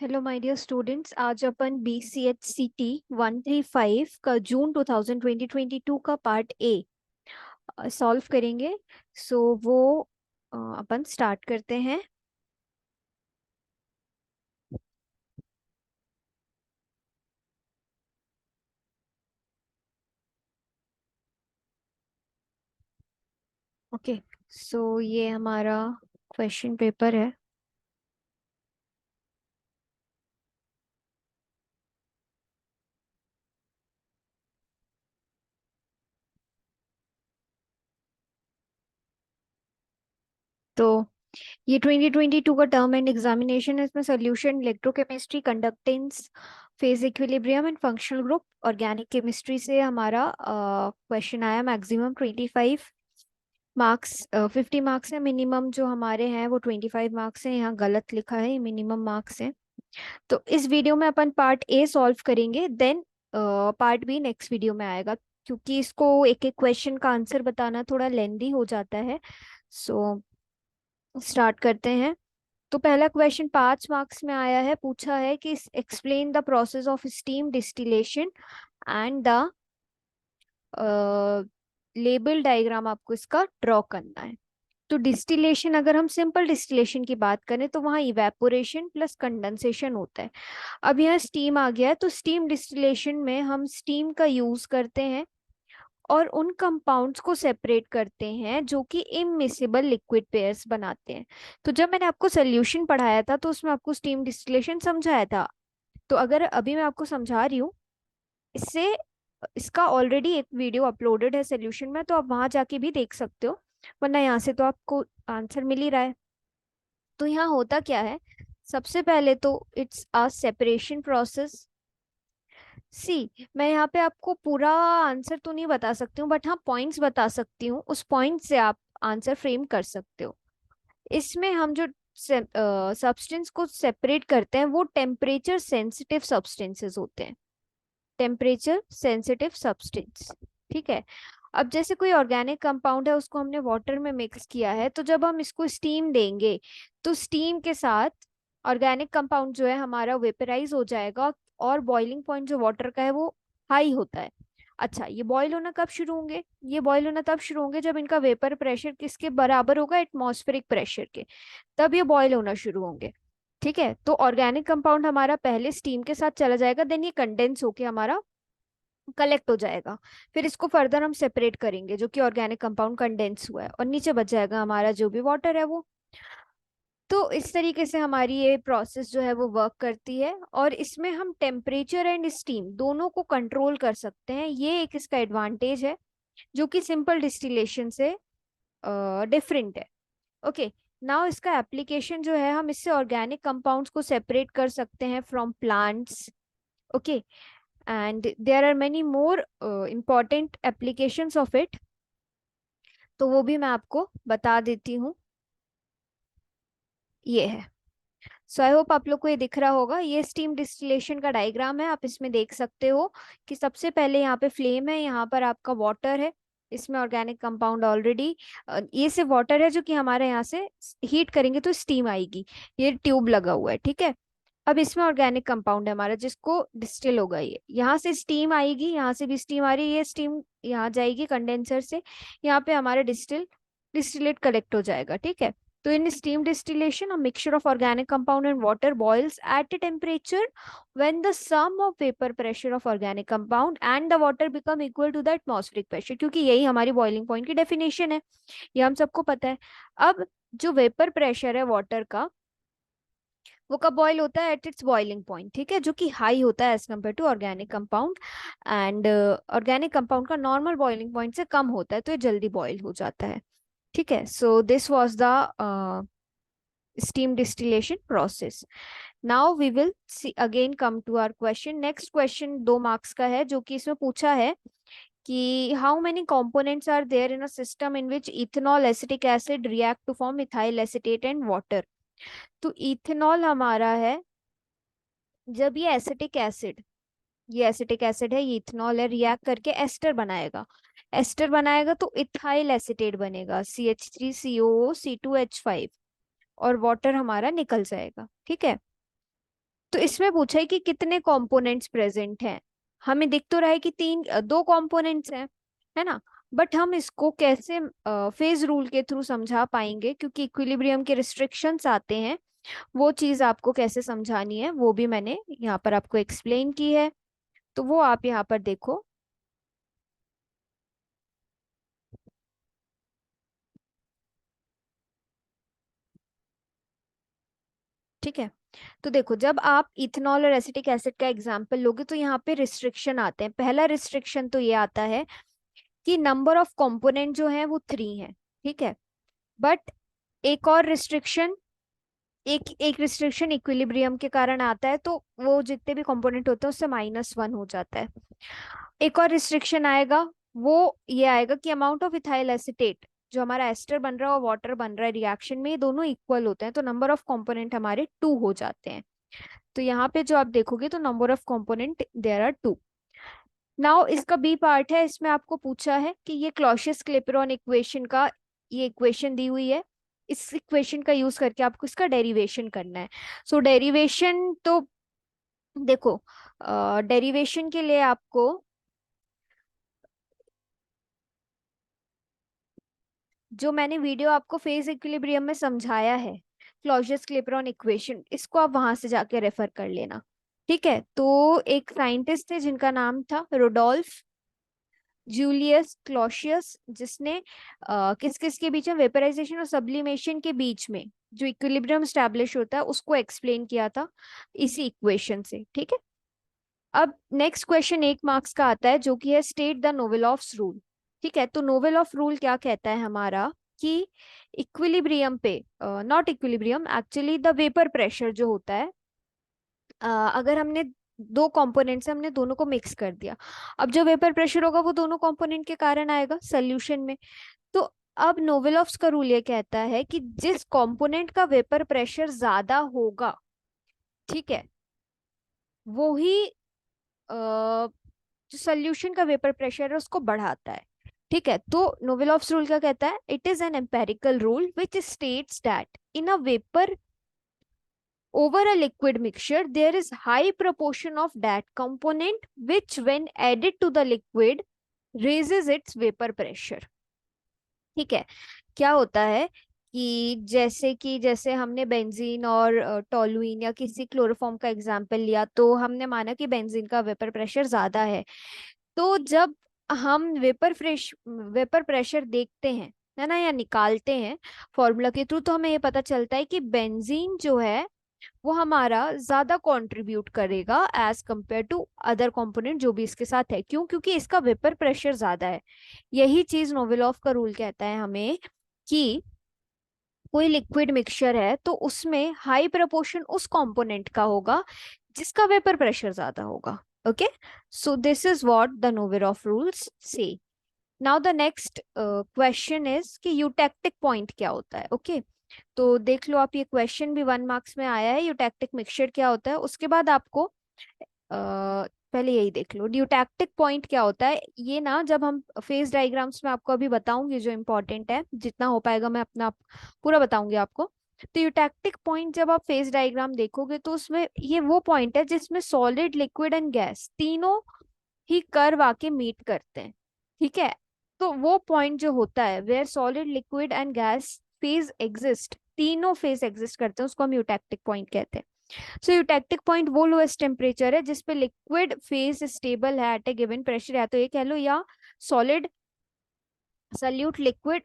Hello my dear students. आज अपन BCHCT 135 का जून 2022 का पार्ट ए सॉल्व करेंगे। वो अपन स्टार्ट करते हैं। ओके, ये हमारा क्वेश्चन पेपर है। तो ये 2022 का टर्म एंड एग्जामिनेशन है। इसमें solution electrochemistry, conductance, phase equilibrium and functional group, organic chemistry से हमारा क्वेश्चन आया। मैक्सिमम 25 मार्क्स, 50 मार्क्स है। मिनिमम जो हमारे हैं वो 25 मार्क्स हैं। यहाँ गलत लिखा है, मिनिमम मार्क्स है। तो इस वीडियो में अपन पार्ट ए सॉल्व करेंगे, then part B next video में आएगा, क्योंकि इसको एक एक क्वेश्चन का आंसर बताना थोड़ा लेंदी हो जाता है। सो स्टार्ट करते हैं। तो पहला क्वेश्चन 5 मार्क्स में आया है। पूछा है कि explain the process of steam distillation and the label diagram आपको इसका ड्रॉ करना है। तो डिस्टिलेशन, अगर हम सिंपल डिस्टिलेशन की बात करें तो वहां इवेपोरेशन प्लस कंडेंसेशन होता है। अब यहाँ स्टीम आ गया है, तो स्टीम डिस्टिलेशन में हम स्टीम का यूज करते हैं और उन कंपाउंड्स को सेपरेट करते हैं जो कि इमिसिबल लिक्विड पेयर्स बनाते हैं। तो जब मैंने आपको सोल्यूशन पढ़ाया था तो उसमें आपको स्टीम डिस्टिलेशन समझाया था। तो अगर अभी मैं आपको समझा रही हूँ, इससे इसका ऑलरेडी एक वीडियो अपलोडेड है सोल्यूशन में, तो आप वहां जाके भी देख सकते हो, वरना यहाँ से तो आपको आंसर मिल ही रहा है। तो यहाँ होता क्या है, सबसे पहले तो इट्स अ सेपरेशन प्रोसेस। सी, मैं यहाँ पे आपको पूरा आंसर तो नहीं बता सकती हूँ, बट हाँ पॉइंट्स बता सकती हूँ। उस पॉइंट से आप आंसर फ्रेम कर सकते हो। इसमें हम जो सब्सटेंस को सेपरेट करते हैं वो टेम्परेचर सेंसिटिव सब्सटेंसेस होते हैं। टेम्परेचर सेंसिटिव सब्सटेंस, ठीक है। अब जैसे कोई ऑर्गेनिक कंपाउंड है, उसको हमने वाटर में मिक्स किया है, तो जब हम इसको स्टीम देंगे तो स्टीम के साथ ऑर्गेनिक कंपाउंड जो है हमारा वेपराइज हो जाएगा, और बॉइलिंग पॉइंट जो वाटर का है वो हाई होता है। अच्छा, ये बॉयल होना कब शुरू होंगे? ये बॉयल होना तब शुरू होंगे जब इनका वेपर प्रेशर किसके बराबर होगा? एटमॉस्फेरिक प्रेशर के। तब ये बॉयल होना शुरू होंगे, ठीक है। तो ऑर्गेनिक कंपाउंड हमारा पहले स्टीम के साथ चला जाएगा, देन ये कंडेंस होके हमारा कलेक्ट हो जाएगा। फिर इसको फर्दर हम सेपरेट करेंगे, जो कि ऑर्गेनिक कंपाउंड कंडेंस हुआ है, और नीचे बच जाएगा हमारा जो भी वाटर है वो। तो इस तरीके से हमारी ये प्रोसेस जो है वो वर्क करती है, और इसमें हम टेम्परेचर एंड स्टीम दोनों को कंट्रोल कर सकते हैं। ये एक इसका एडवांटेज है, जो कि सिंपल डिस्टिलेशन से डिफरेंट है। ओके, नाउ इसका एप्लीकेशन जो है, हम इससे ऑर्गेनिक कंपाउंड्स को सेपरेट कर सकते हैं from plants. Okay, and there are many more important applications of it, तो वो भी मैं आपको बता देती हूँ। ये है। सो आई होप आप लोग को ये दिख रहा होगा। ये स्टीम डिस्टिलेशन का डायग्राम है, आप इसमें देख सकते हो कि सबसे पहले यहाँ पे फ्लेम है, यहाँ पर आपका वाटर है, इसमें ऑर्गेनिक कंपाउंड ऑलरेडी, ये सिर्फ वाटर है जो कि हमारे यहाँ से हीट करेंगे तो स्टीम आएगी। ये ट्यूब लगा हुआ है, ठीक है। अब इसमें ऑर्गेनिक कंपाउंड है हमारा, जिसको डिस्टिल होगा। ये यहाँ से स्टीम आएगी, यहाँ से भी स्टीम आ रही है, ये स्टीम यहाँ जाएगी कंडेंसर से, यहाँ पे हमारा डिस्टिलेट कलेक्ट हो जाएगा, ठीक है। तो in steam distillation, a mixture of organic compound and water boils at a temperature when the sum of vapor pressure of organic compound and the water become equal to the atmospheric pressure, क्योंकि यही हमारी boiling point की definition है, ये हम सबको पता है। अब जो वेपर प्रेशर है वाटर का, वो कब बॉईल होता है? एट इट्स बॉइलिंग पॉइंट, ठीक है, जो कि हाई होता है as compare to organic compound. And organic compound का नॉर्मल बॉइलिंग पॉइंट से कम होता है, तो ये जल्दी बॉईल हो जाता है, ठीक है। So this was the steam distillation process. Now we will see again come to our question. Next question 2 marks का है, जो कि इसमें पूछा है कि how many components are there in a system in which ethanol, acetic acid react to form ethyl acetate and water? तो ethanol हमारा है, जब ये एसिटिक एसिड है, ये इथेनॉल है, रिएक्ट करके एस्टर बनाएगा। एस्टर बनाएगा तो इथाइल एसिटेट बनेगा, CH3COO C2H5, और वाटर हमारा निकल जाएगा, ठीक है। तो इसमें पूछा है कि कितने कंपोनेंट्स प्रेजेंट हैं। हमें दिख तो रहा है कि दो कंपोनेंट्स हैं, है ना। बट हम इसको कैसे फेज रूल के थ्रू समझा पाएंगे, क्योंकि इक्विलिब्रियम के रिस्ट्रिक्शंस आते हैं, वो चीज आपको कैसे समझानी है वो भी मैंने यहाँ पर आपको एक्सप्लेन की है। तो वो आप यहाँ पर देखो। ठीक है, तो देखो जब आप इथेनॉल और एसिटिक एसिड का एग्जांपल लोगे तो यहाँ पे रिस्ट्रिक्शन आते हैं। पहला रिस्ट्रिक्शन तो ये आता है कि नंबर ऑफ कंपोनेंट जो है वो 3 है। ठीक है, बट एक और रिस्ट्रिक्शन, एक एक रिस्ट्रिक्शन इक्विलिब्रियम के कारण आता है, तो वो जितने भी कंपोनेंट होते हैं उससे -1 हो जाता है। एक और रिस्ट्रिक्शन आएगा, वो ये आएगा कि अमाउंट ऑफ इथाइल एसिटेट, जो हमारा एस्टर बन रहा है और वाटर बन रहा है रिएक्शन में, ये दोनों इक्वल होते हैं, तो नंबर ऑफ कंपोनेंट हमारे 2 हो जाते हैं। तो यहाँ पे जो आप देखोगे तो number of component there are 2। Now इसका बी पार्ट है, इसमें आपको पूछा है कि ये क्लॉसियस क्लेपेरॉन इक्वेशन का, ये इक्वेशन दी हुई है, इस इक्वेशन का यूज करके आपको इसका डेरिवेशन करना है। सो डेरिवेशन तो देखो, डेरिवेशन के लिए आपको जो मैंने वीडियो आपको फेज इक्विलिब्रियम में समझाया है, क्लॉसियस क्लेपेरॉन इक्वेशन, इसको आप वहां से जाके रेफर कर लेना। ठीक है, तो एक साइंटिस्ट थे जिनका नाम था रोडोल्फ जूलियस क्लॉसियस, जिसने किस किस के बीच में, वेपराइजेशन और सब्लिमेशन के बीच में जो इक्विलिब्रियम स्टैब्लिश होता है उसको एक्सप्लेन किया था इसी इक्वेशन से। ठीक है, अब नेक्स्ट क्वेश्चन 1 मार्क्स का आता है जो कि है state the novel of rule. ठीक है, तो नोवेल ऑफ रूल क्या कहता है हमारा कि इक्विलिब्रियम पे, not equilibrium actually, the vapour pressure जो होता है, अगर हमने दो कंपोनेंट्स हमने दोनों को मिक्स कर दिया, अब जो वेपर प्रेशर होगा वो दोनों कंपोनेंट के कारण आएगा सोल्यूशन में। तो अब नोवेलोव्स का रूल ये कहता है कि जिस कंपोनेंट का वेपर प्रेशर ज्यादा होगा, ठीक है, वो ही जो सोल्यूशन का वेपर प्रेशर है उसको बढ़ाता है। ठीक है, तो नोवेलोव्स रूल क्या कहता है, it is an empirical rule which states that in a vapour over a liquid mixture there is high proportion of that component which when added to the liquid raises its vapor pressure। ठीक है, क्या होता है कि जैसे हमने benzene और toluene या किसी क्लोरोफॉर्म का एग्जांपल लिया, तो हमने माना कि बेंजीन का वेपर प्रेशर ज्यादा है। तो जब हम वेपर प्रेशर देखते हैं, है ना, या निकालते हैं फॉर्मूला के थ्रू, तो हमें ये पता चलता है कि बेंजीन जो है वो हमारा ज्यादा कंट्रीब्यूट करेगा as compare to other component जो भी इसके साथ है। क्यों? क्योंकि इसका वेपर प्रेशर ज्यादा है। यही चीज नोवेलोव का रूल कहता है हमें कि कोई लिक्विड मिक्सचर है तो उसमें हाई प्रपोर्शन उस कंपोनेंट का होगा जिसका वेपर प्रेशर ज्यादा होगा। Okay, so this is what the Konovalov rules say. Now the next question is कि यूटेक्टिक पॉइंट क्या होता है। ओके, तो देख लो आप, ये क्वेश्चन भी 1 मार्क्स में आया है, यूटैक्टिक मिक्सचर क्या होता है। उसके बाद आपको पहले यही देख लो यूटैक्टिक पॉइंट क्या होता है। ये ना जब हम फेज डायग्राम्स में आपको अभी बताऊंगी जो इम्पोर्टेंट है, जितना हो पाएगा मैं अपना पूरा बताऊंगी आपको। तो यूटैक्टिक पॉइंट जब आप फेज डायग्राम देखोगे तो उसमें ये वो पॉइंट है जिसमें सॉलिड लिक्विड एंड गैस तीनों ही कर्व आके मीट करते हैं। ठीक है, तो वो पॉइंट जो होता है where solid liquid and gas phase exist, तीनों फेज एग्जिस्ट करते हैं, उसको हम यूटैक्टिक पॉइंट कहते हैं। सो यूटैक्टिक पॉइंट वो लोएस्ट टेम्परेचर है जिसपे लिक्विड फेज स्टेबल है एट ए गिवन प्रेशर, या तो ये कह लो, या सॉलिड, सल्यूट, लिक्विड,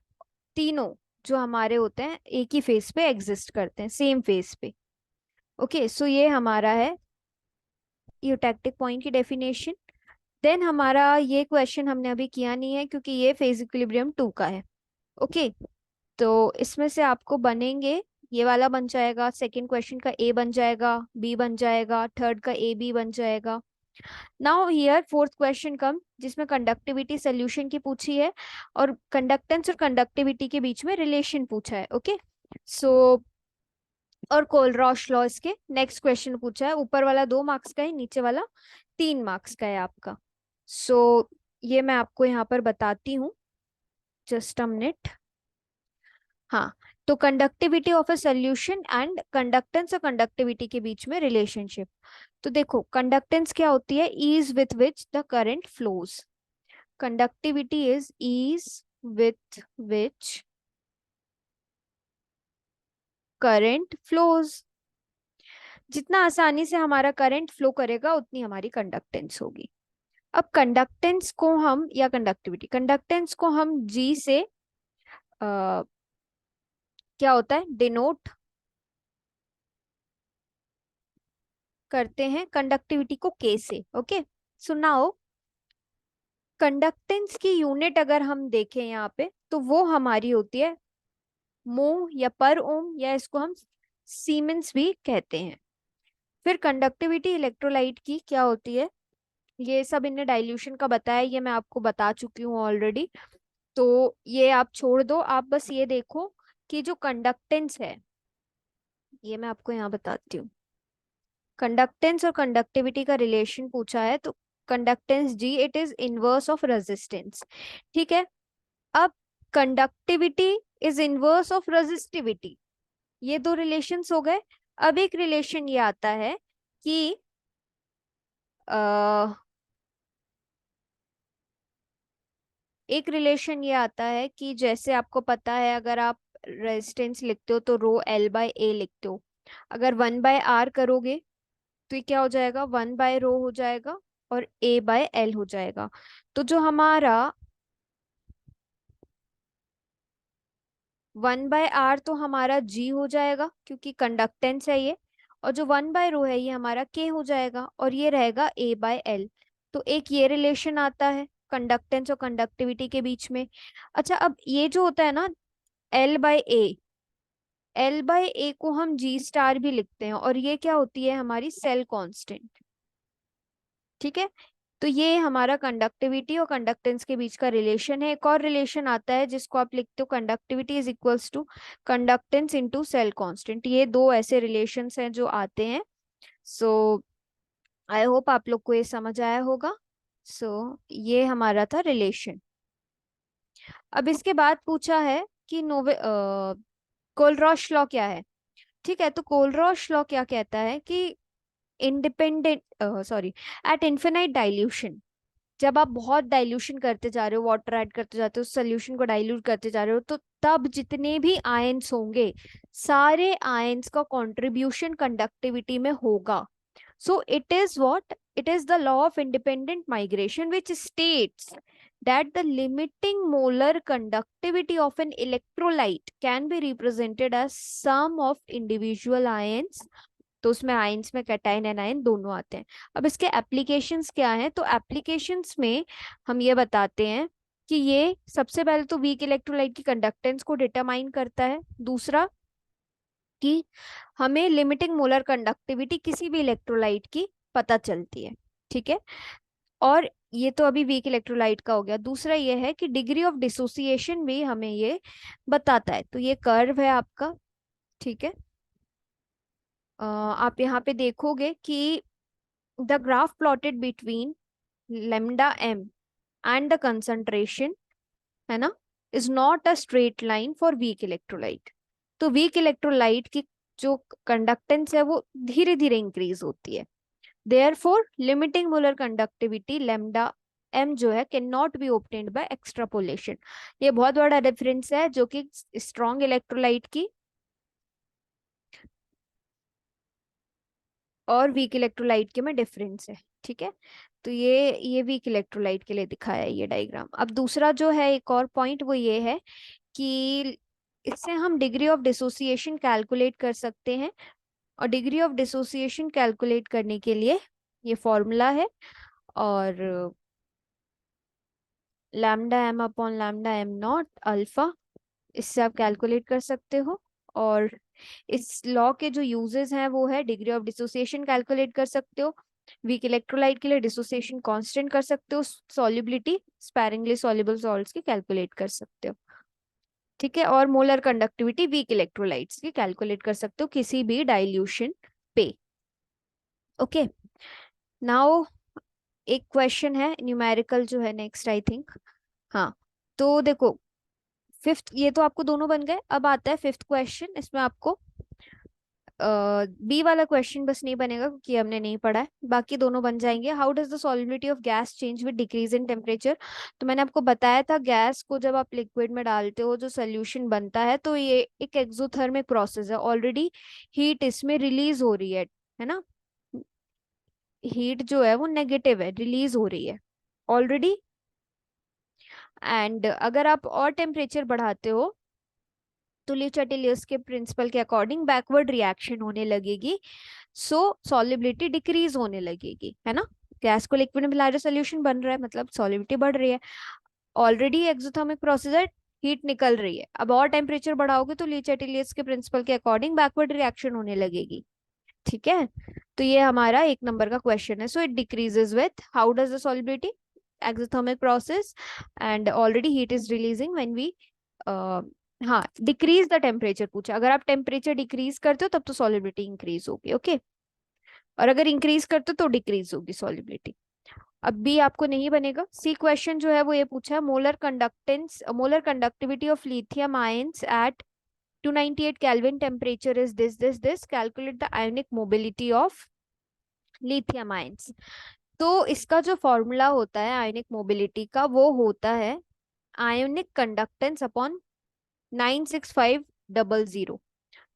तीनों जो हमारे होते हैं एक ही फेज पे एग्जिस्ट करते हैं, सेम फेज पे। ओके, सो ये हमारा है यूटैक्टिक पॉइंट की डेफिनेशन। देन हमारा ये क्वेश्चन हमने अभी किया नहीं है क्योंकि ये फेज इक्विलिब्रियम 2 का है। ओके, तो इसमें से आपको बनेंगे, ये वाला बन जाएगा, सेकंड क्वेश्चन का ए बन जाएगा, बी बन जाएगा, थर्ड का ए बी बन जाएगा। नाउ हियर फोर्थ क्वेश्चन कम, जिसमें कंडक्टिविटी सोल्यूशन की पूछी है और कंडक्टेंस और कंडक्टिविटी के बीच में रिलेशन पूछा है। ओके, सो और कोलरॉश लॉ इसके नेक्स्ट क्वेश्चन पूछा है। ऊपर वाला 2 मार्क्स का है, नीचे वाला 3 मार्क्स का है आपका। सो ये मैं आपको यहाँ पर बताती हूँ, जस्ट अ मिनट। हाँ, तो conductivity of a solution and conductance और कंडक्टिविटी के बीच में रिलेशनशिप। तो देखो कंडक्टेंस क्या होती है, ease with which the current flows. Conductivity is ease with which current flows. जितना आसानी से हमारा करंट फ्लो करेगा उतनी हमारी कंडक्टेंस होगी। अब कंडक्टेंस को हम, या कंडक्टेंस को हम जी से क्या होता है डिनोट करते हैं, कंडक्टिविटी को के से। ओके, सुना हो। कंडक्टेंस की यूनिट अगर हम देखें यहाँ पे तो वो हमारी होती है मो या पर ओम, या इसको हम सीमेंस भी कहते हैं। फिर कंडक्टिविटी इलेक्ट्रोलाइट की क्या होती है, ये सब इनने डाइल्यूशन का बताया, ये मैं आपको बता चुकी हूँ ऑलरेडी। तो ये आप छोड़ दो, आप बस ये देखो कि जो कंडक्टेंस है, ये मैं आपको यहाँ बताती हूँ। कंडक्टेंस और कंडक्टिविटी का रिलेशन पूछा है, तो conductance G it is inverse of resistance. ठीक है, अब conductivity is inverse of resistivity, ये दो रिलेशंस हो गए। अब एक रिलेशन ये आता है कि एक रिलेशन ये आता है कि जैसे आपको पता है, अगर आप रेजिस्टेंस लिखते हो तो रो एल बाय ए लिखते हो। अगर 1/r करोगे तो ये क्या हो जाएगा, 1/रो हो जाएगा और a/l हो जाएगा। तो जो हमारा 1/r तो हमारा g हो जाएगा क्योंकि कंडक्टेंस है ये, और जो 1/रो है ये हमारा k हो जाएगा, और ये रहेगा a/l। तो एक ये रिलेशन आता है कंडक्टेंस और कंडक्टिविटी के बीच में। अच्छा, अब ये जो होता है ना l/a, l/a को हम g स्टार भी लिखते हैं, और ये क्या होती है हमारी सेल कांस्टेंट। ठीक है, तो ये हमारा कंडक्टिविटी और कंडक्टेंस के बीच का रिलेशन है। एक और रिलेशन आता है जिसको आप लिखते हो conductivity is equals to conductance into cell constant. ये दो ऐसे रिलेशंस हैं जो आते हैं। सो आई होप आप लोग को ये समझ आया होगा। ये हमारा था रिलेशन। अब इसके बाद पूछा है कि कोलरॉश लॉ क्या है। ठीक है, तो कोलरॉश लॉ क्या कहता है कि independent sorry at infinite dilution, जब आप बहुत डाइल्यूशन करते जा रहे हो, वाटर ऐड करते जाते हो, सोल्यूशन को डाइल्यूट करते जा रहे हो, तो तब जितने भी आयंस होंगे सारे आयंस का कंट्रीब्यूशन कंडक्टिविटी में होगा। So it is what, it is the law of independent migration which states that the limiting molar conductivity of an electrolyte can be represented as sum of individual ions। तो उसमें ions में cation and ion दोनों आते हैं। अब इसके applications क्या हैं, तो एप्लीकेशंस में हम ये बताते हैं कि ये सबसे पहले तो वीक इलेक्ट्रोलाइट की कंडक्टेंस को डिटरमाइन करता है। दूसरा कि हमें लिमिटिंग मोलर कंडक्टिविटी किसी भी इलेक्ट्रोलाइट की पता चलती है। ठीक है, और ये तो अभी वीक इलेक्ट्रोलाइट का हो गया। दूसरा ये है कि डिग्री ऑफ डिसोसिएशन भी हमें ये बताता है। तो ये कर्व है आपका। ठीक है, आप यहाँ पे देखोगे कि the graph plotted between lambda M and the concentration, है ना, is not a straight line for weak electrolyte. तो वीक इलेक्ट्रोलाइट की जो कंडक्टेंस है वो धीरे धीरे इंक्रीज होती है। Therefore limiting molar conductivity lambda M जो है can not be obtained by extrapolation. ये बहुत बड़ा डिफरेंस है जो कि स्ट्रॉन्ग इलेक्ट्रोलाइट की और वीक इलेक्ट्रोलाइट के में डिफरेंस है। ठीक है, तो ये वीक इलेक्ट्रोलाइट के लिए दिखाया है ये डायग्राम। अब दूसरा जो है एक और पॉइंट वो ये है कि इससे हम डिग्री ऑफ डिसोसिएशन कैलकुलेट कर सकते हैं, और डिग्री ऑफ डिसोसिएशन कैलकुलेट करने के लिए ये फॉर्मूला है, और lambda M upon lambda M naught alpha, इससे आप कैलकुलेट कर सकते हो। और इस लॉ के जो यूजेस हैं वो है डिग्री ऑफ डिसोसिएशन कैलकुलेट कर सकते हो, वीक इलेक्ट्रोलाइट के लिए डिसोसिएशन कांस्टेंट कर सकते हो, सॉल्युबिलिटी स्पैरिंगली सॉल्युबल सॉल्ट्स की कैलकुलेट कर सकते हो। ठीक है, और मोलर कंडक्टिविटी वीक इलेक्ट्रोलाइट्स की कैलकुलेट कर सकते हो किसी भी डाइल्यूशन पे। ओके, नाउ एक क्वेश्चन है न्यूमेरिकल जो है नेक्स्ट आई थिंक। हाँ, तो देखो फिफ्थ, ये तो आपको दोनों बन गए। अब आता है फिफ्थ क्वेश्चन, इसमें आपको बी वाला क्वेश्चन बस नहीं बनेगा क्योंकि हमने नहीं पढ़ा है, बाकी दोनों बन जाएंगे। How does the solubility of gas change with decrease in temperature? तो मैंने आपको बताया था, गैस को जब आप लिक्विड में डालते हो जो सोल्यूशन बनता है, तो ये एक एक्सोथर्मिक प्रोसेस है। ऑलरेडी हीट इसमें रिलीज हो रही है ना? हीट जो है वो नेगेटिव है, रिलीज हो रही है ऑलरेडी। एंड अगर आप और टेम्परेचर बढ़ाते हो तो ले चैटेलियर्स के प्रिंसिपल के अकॉर्डिंग बैकवर्ड रिएक्शन होने लगेगी, सो सॉलिबिलिटी डिक्रीज होने लगेगी, है ना? गैस को लिक्विड में मिला रहे, सोल्यूशन बन रहा है, मतलब सॉलिबिलिटी बढ़ रही है। ऑलरेडी एक्सोथर्मिक प्रोसेस है, हीट निकल रही है। अब और टेम्परेचर बढ़ाओगे तो ली चैटेलियर्स के प्रिंसिपल के अकॉर्डिंग बैकवर्ड रिएक्शन होने लगेगी। ठीक है, तो ये हमारा एक नंबर का क्वेश्चन है। So it decreases with how does the solubility, exothermic process, and already heat is releasing when we, हाँ, डिक्रीज द टेम्परेचर पूछा। अगर आप टेम्परेचर डिक्रीज करते हो तब तो सॉलिबिलिटी इंक्रीज होगी, ओके। और अगर इंक्रीज करते हो तो डिक्रीज होगी सॉलिबिलिटी। अब बी आपको नहीं बनेगा। सी क्वेश्चन जो है वो ये पूछा है, molar conductance, molar conductivity of lithium ions at 298 Kelvin temperature is this, calculate the ionic mobility of lithium ions। तो इसका जो फॉर्मूला होता है आयनिक मोबिलिटी का, वो होता है आयोनिक कंडक्टेंस अपॉन 96500।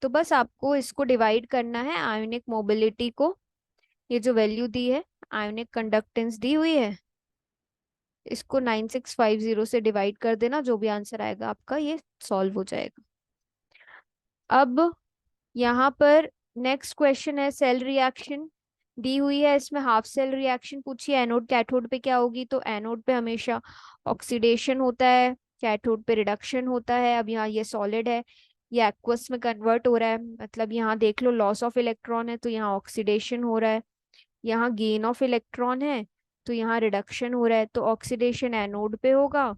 तो बस आपको इसको डिवाइड करना है, आयोनिक मोबिलिटी को, ये जो वैल्यू दी है, आयोनिक कंडक्टेंस दी हुई है, इसको 9650 से डिवाइड कर देना, जो भी आंसर आएगा आपका ये सॉल्व हो जाएगा। अब यहाँ पर नेक्स्ट क्वेश्चन है सेल रिएक्शन दी हुई है, इसमें हाफ सेल रिएक्शन पूछी है। एनोड कैथोड पे क्या होगी? तो एनोड पे हमेशा ऑक्सीडेशन होता है, कैथोड पे रिडक्शन होता है। अब यहाँ ये सॉलिड है, ये एक्वस में कन्वर्ट हो रहा है, मतलब यहाँ देख लो लॉस ऑफ इलेक्ट्रॉन है तो यहाँ ऑक्सीडेशन हो रहा है, यहाँ गेन ऑफ इलेक्ट्रॉन है तो यहाँ रिडक्शन हो रहा है। तो ऑक्सीडेशन एनोड पे होगा,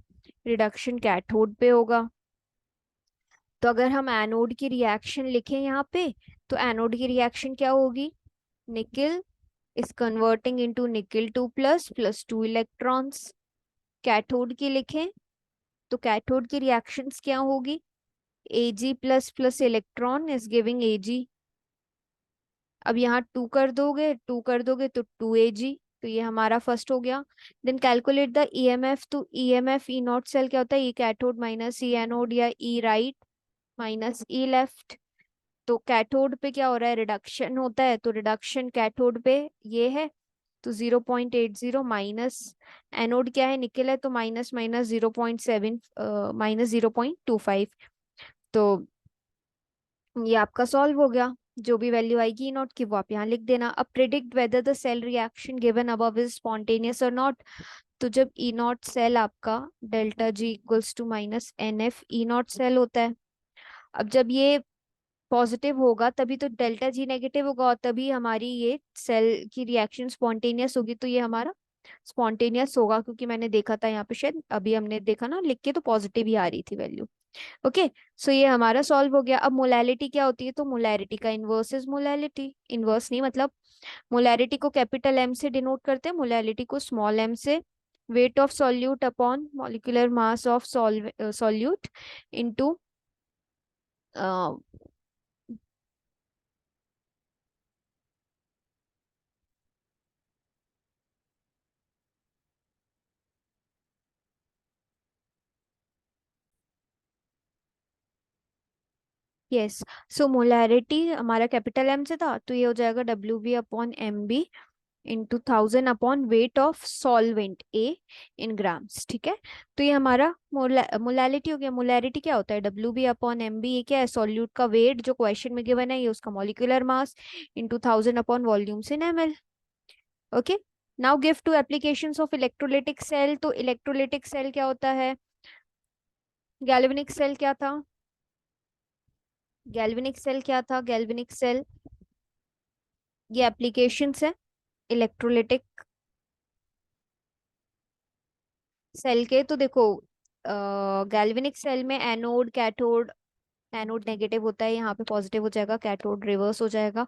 रिडक्शन कैथोड पे होगा। तो अगर हम एनोड की रिएक्शन लिखें यहाँ पे, तो एनोड की रिएक्शन क्या होगी? Nickel is converting into nickel 2 plus plus 2 electrons. Cathode की लिखें तो कैथोड की रिएक्शंस क्या होगी? Ag plus plus electron is giving Ag। अब यहाँ 2 कर दोगे तो 2Ag, तो ये हमारा फर्स्ट हो गया। Then calculate the EMF. तो ईएमएफ ई नॉट सेल क्या होता है? E cathode minus E anode, या E right minus E left. तो कैथोड पे क्या हो रहा है? रिडक्शन होता है, तो रिडक्शन कैथोड पे ये है, तो 0.80 माइनस, एनोड क्या है? निकल है, तो माइनस माइनस 0.7, माइनस 0.25। तो ये आपका सॉल्व हो गया। जो भी वैल्यू आएगी ई नॉट की वो आप यहाँ लिख देना। अब predict whether the cell reaction given above is spontaneous और नॉट। तो जब ई नॉट सेल आपका delta G equals to minus N F E naught cell होता है, अब जब ये पॉजिटिव होगा तभी तो डेल्टा जी नेगेटिव होगा, और तभी हमारी ये सेल की रिएक्शन स्पॉन्टेनियस होगी। तो ये हमारा स्पॉन्टेनियस होगा, क्योंकि मैंने देखा था यहाँ पे, शायद अभी हमने देखा ना लिख के, तो पॉजिटिव ही आ रही थी वैल्यू। ओके, सो ये हमारा सॉल्व हो गया। अब मोलैलिटी क्या होती है? तो मोलैरिटी का इन्वर्स इज मोलैलिटी, इन्वर्स नहीं मतलब, मोलैरिटी को कैपिटल एम से डिनोट करते हैं, मोलैलिटी को स्मॉल एम से। Weight of solute upon molecular mass of solute into, yes, so molarity हमारा कैपिटल एम से था, तो ये हो जाएगा W B upon M B into 1000 upon weight of solvent A in grams. ठीक है, तो ये हमारा मोलैलिटी हो गया। मोलैरिटी क्या होता है? W B upon M B, ये क्या है? सॉल्यूट का वेट जो क्वेश्चन में गिवन है, ये उसका molecular mass into 1000 upon volumes in ML. Okay, now give two applications of electrolytic cell. तो इलेक्ट्रोलिटिक सेल क्या होता है? गैल्वेनिक सेल क्या था? गैल्वेनिक सेल क्या था? गैल्वेनिक सेल, ये एप्लीकेशंस है इलेक्ट्रोलिटिक सेल के। तो देखो, गैल्वेनिक सेल में एनोड कैथोड, एनोड नेगेटिव होता है, यहाँ पे पॉजिटिव हो जाएगा, कैथोड रिवर्स हो जाएगा।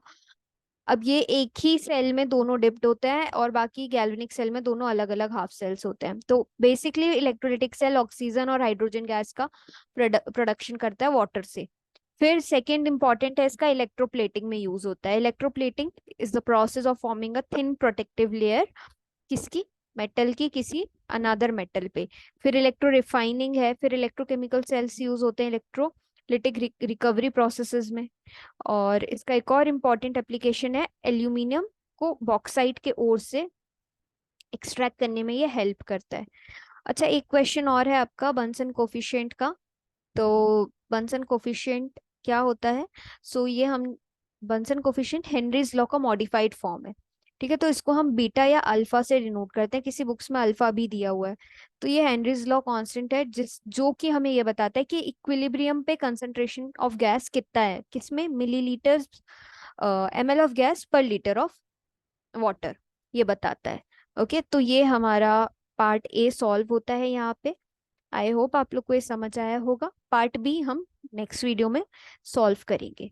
अब ये एक ही सेल में दोनों डिप्ड होते हैं और बाकी गैल्वेनिक सेल में दोनों अलग अलग हाफ सेल्स होते हैं। तो बेसिकली इलेक्ट्रोलाइटिक सेल ऑक्सीजन और हाइड्रोजन गैस का प्रोडक्शन करता है वाटर से। फिर सेकंड इंपॉर्टेंट है इसका, इलेक्ट्रोप्लेटिंग में यूज होता है। Electroplating is the process of forming a thin protective layer, किसकी, मेटल की किसी अनदर मेटल पे। फिर इलेक्ट्रो रिफाइनिंग है, फिर इलेक्ट्रोकेमिकल सेल्स यूज होते हैं इलेक्ट्रोलिटिक रिकवरी प्रोसेसेस में। और इसका एक और इम्पॉर्टेंट एप्लीकेशन है, एल्यूमिनियम को बॉक्साइट के ओर से एक्सट्रैक्ट करने में ये हेल्प करता है। अच्छा, एक क्वेश्चन और है आपका बंसन कोफिशिएंट का। तो बंसन कोफिशिएंट क्या होता है? ये हम बंसन कोफिशिएंट हेनरीज लॉ का मॉडिफाइड फॉर्म है। ठीक है, तो इसको हम बीटा या अल्फा से डिनोट करते हैं, किसी बुक्स में अल्फा भी दिया हुआ है। तो ये हेनरीज लॉ कांस्टेंट है जो कि हमें ये बताता है कि इक्विलिब्रियम पे कंसंट्रेशन ऑफ गैस कितना है, किसमें, मिलीलीटर ml ऑफ गैस पर लीटर ऑफ वाटर, ये बताता है। ओके, तो ये हमारा पार्ट ए सॉल्व होता है यहाँ पे। आई होप आप लोग को ये समझ आया होगा। पार्ट बी हम नेक्स्ट वीडियो में सॉल्व करेंगे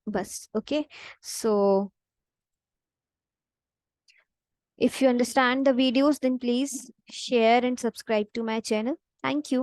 बस। Okay, so if you understand the videos, then please share and subscribe to my channel. Thank you.